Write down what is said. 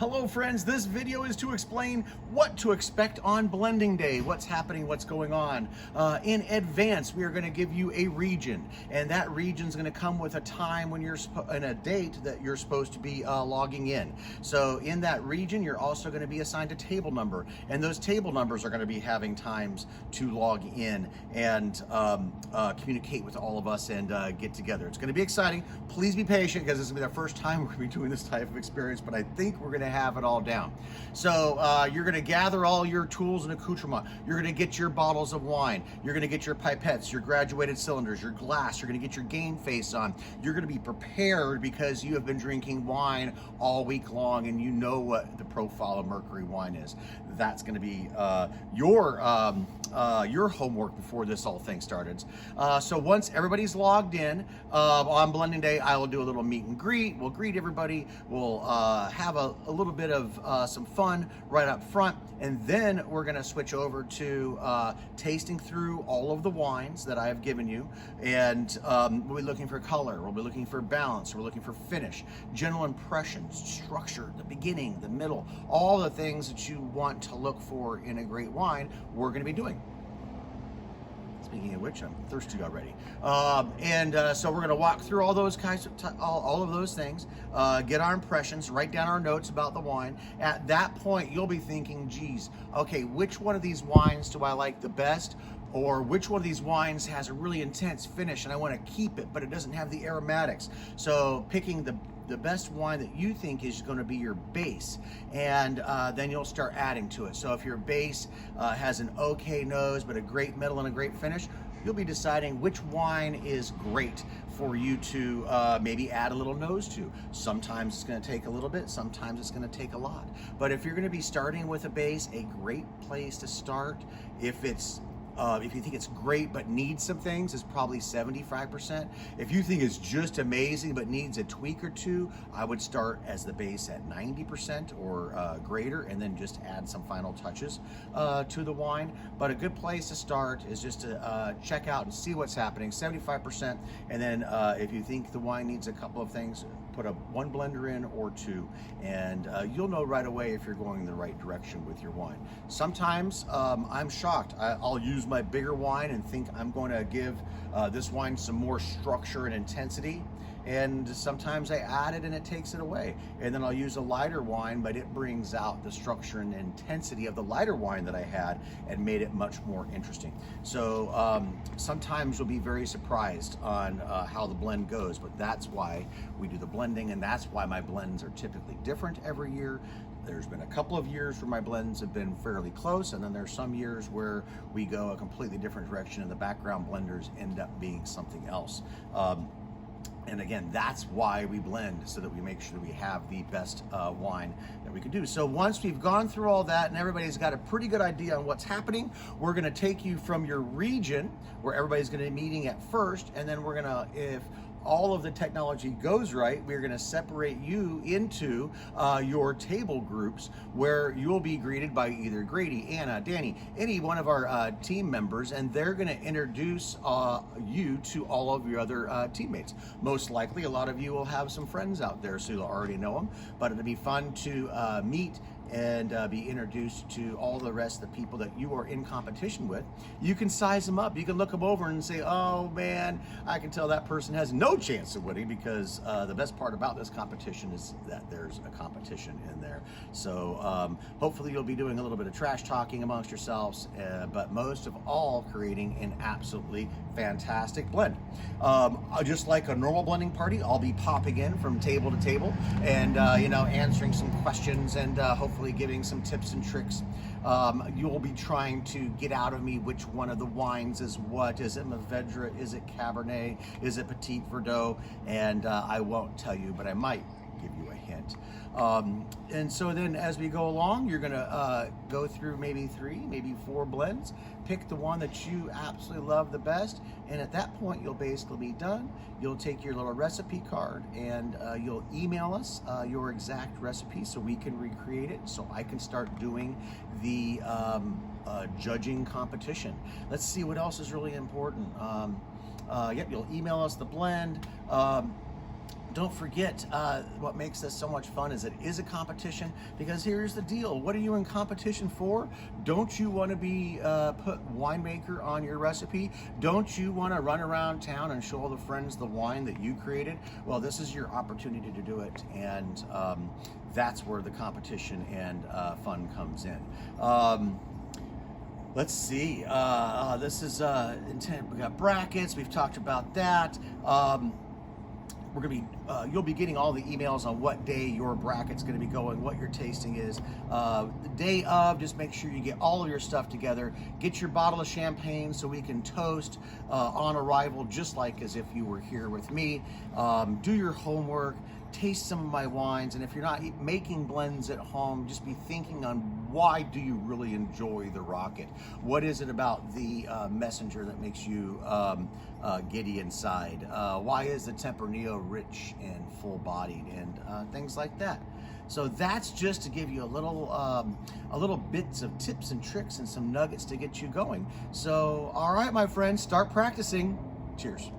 Hello friends, this video is to explain what to expect on blending day, what's happening, what's going on. In advance, we are going to give you a region, and that region is going to come with a time when you're and a date that you're supposed to be logging in. So in that region, you're also going to be assigned a table number, and those table numbers are going to be having times to log in and communicate with all of us and get together. It's going to be exciting. Please be patient because this is going to be the first time we're going to be doing this type of experience, but I think we're going to have it all down. So you're going to gather all your tools and accoutrement. You're going to get your bottles of wine. You're going to get your pipettes, your graduated cylinders, your glass. You're going to get your game face on. You're going to be prepared because you have been drinking wine all week long and you know what the profile of Mercury wine is. That's going to be your homework before this whole thing started. So once everybody's logged in on blending day, I will do a little meet and greet. We'll greet everybody. We'll have a little bit of some fun right up front, and then we're going to switch over to tasting through all of the wines that I have given you, and we'll be looking for color, we'll be looking for balance, we're looking for finish, general impressions, structure, the beginning, the middle, all the things that you want to look for in a great wine, we're going to be doing. Speaking of which, I'm thirsty already. So we're going to walk through all those kinds of all of those things, get our impressions, write down our notes about the wine. At that point, you'll be thinking, geez, okay, which one of these wines do I like the best? Or which one of these wines has a really intense finish and I want to keep it, but it doesn't have the aromatics. So picking the best wine that you think is going to be your base, and then you'll start adding to it. So if your base has an okay nose but a great middle and a great finish, you'll be deciding which wine is great for you to maybe add a little nose to. Sometimes it's going to take a little bit, sometimes it's going to take a lot. But if you're going to be starting with a base, a great place to start, if you think it's great but needs some things, is probably 75%. If you think it's just amazing but needs a tweak or two, I would start as the base at 90% or greater, and then just add some final touches to the wine. But a good place to start is just to check out and see what's happening, 75%. And then if you think the wine needs a couple of things, put one blender in or two, and you'll know right away if you're going in the right direction with your wine. Sometimes I'm shocked. I'll use my bigger wine and think I'm going to give this wine some more structure and intensity, and sometimes I add it and it takes it away. And then I'll use a lighter wine, but it brings out the structure and intensity of the lighter wine that I had and made it much more interesting. So sometimes you'll be very surprised on how the blend goes, but that's why we do the blending, and that's why my blends are typically different every year. There's been a couple of years where my blends have been fairly close, and then there's some years where we go a completely different direction and the background blenders end up being something else. And again, that's why we blend, so that we make sure we have the best wine that we can do. So once we've gone through all that and everybody's got a pretty good idea on what's happening, we're going to take you from your region where everybody's going to be meeting at first, and then we're going to, if all of the technology goes right, we're going to separate you into your table groups, where you'll be greeted by either Grady, Anna, Danny, any one of our team members, and they're going to introduce you to all of your other teammates. Most likely, a lot of you will have some friends out there, so you'll already know them, but it'll be fun to meet and be introduced to all the rest of the people that you are in competition with. You can size them up. You can look them over and say, oh man, I can tell that person has no chance of winning, because the best part about this competition is that there's a competition in there. So hopefully you'll be doing a little bit of trash talking amongst yourselves, but most of all creating an absolutely fantastic blend. Just like a normal blending party, I'll be popping in from table to table and answering some questions and hopefully giving some tips and tricks. You'll be trying to get out of me which one of the wines is what. Is it Mourvedre? Is it Cabernet? Is it Petit Verdot? And I won't tell you, but I might give you a hint. And so then as we go along, you're gonna go through maybe 3, maybe 4 blends, pick the one that you absolutely love the best, and at that point you'll basically be done. You'll take your little recipe card and you'll email us your exact recipe so we can recreate it, so I can start doing the judging competition. Let's see what else is really important. Yep, you'll email us the blend. don't forget, what makes this so much fun is it is a competition, because here's the deal. What are you in competition for? Don't you want to be put winemaker on your recipe? Don't you want to run around town and show all the friends the wine that you created? Well, this is your opportunity to do it, and that's where the competition and fun comes in. Let's see, this is intent. We got brackets, we've talked about that. We're gonna be, you'll be getting all the emails on what day your bracket's gonna be going, what your tasting is. The day of, just make sure you get all of your stuff together. Get your bottle of champagne so we can toast on arrival, just like as if you were here with me. Do your homework, taste some of my wines, and if you're not making blends at home, just be thinking on why do you really enjoy the Rocket? What is it about the Messenger that makes you giddy inside? Why is the Tempranillo rich and full-bodied, and things like that? So that's just to give you a little bits of tips and tricks and some nuggets to get you going. So, all right, my friends, start practicing. Cheers.